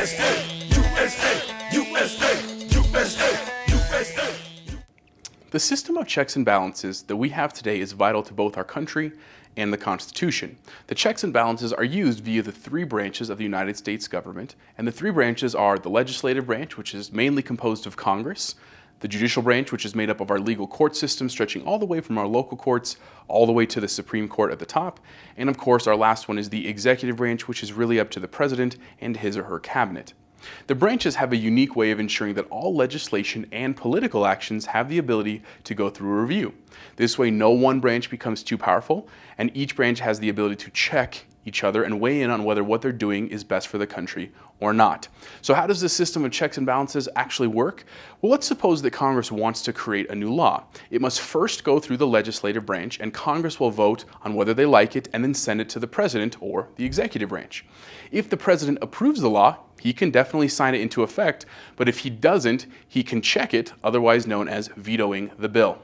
The system of checks and balances that we have today is vital to both our country and the Constitution. The checks and balances are used via the three branches of the United States government, and the three branches are the legislative branch, which is mainly composed of Congress, the judicial branch, which is made up of our legal court system stretching all the way from our local courts all the way to the Supreme Court at the top, and of course our last one is the executive branch, which is really up to the president and his or her cabinet. The branches have a unique way of ensuring that all legislation and political actions have the ability to go through a review. This way, no one branch becomes too powerful, and each branch has the ability to check each other and weigh in on whether what they're doing is best for the country or not. So how does this system of checks and balances actually work? Well, let's suppose that Congress wants to create a new law. It must first go through the legislative branch, and Congress will vote on whether they like it and then send it to the president or the executive branch. If the president approves the law, he can definitely sign it into effect, but if he doesn't, he can check it, otherwise known as vetoing the bill.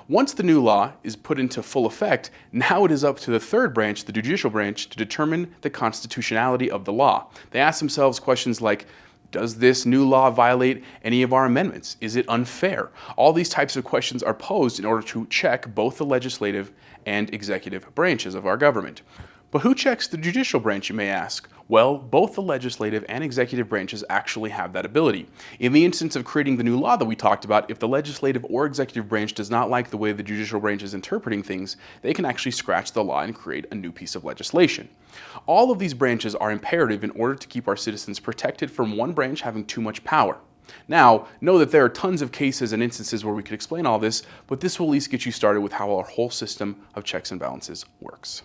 Once the new law is put into full effect, now it is up to the third branch, the judicial branch, to determine the constitutionality of the law. They ask themselves questions like, does this new law violate any of our amendments? Is it unfair? All these types of questions are posed in order to check both the legislative and executive branches of our government. But who checks the judicial branch, you may ask? Well, both the legislative and executive branches actually have that ability. In the instance of creating the new law that we talked about, if the legislative or executive branch does not like the way the judicial branch is interpreting things, they can actually scratch the law and create a new piece of legislation. All of these branches are imperative in order to keep our citizens protected from one branch having too much power. Now, know that there are tons of cases and instances where we could explain all this, but this will at least get you started with how our whole system of checks and balances works.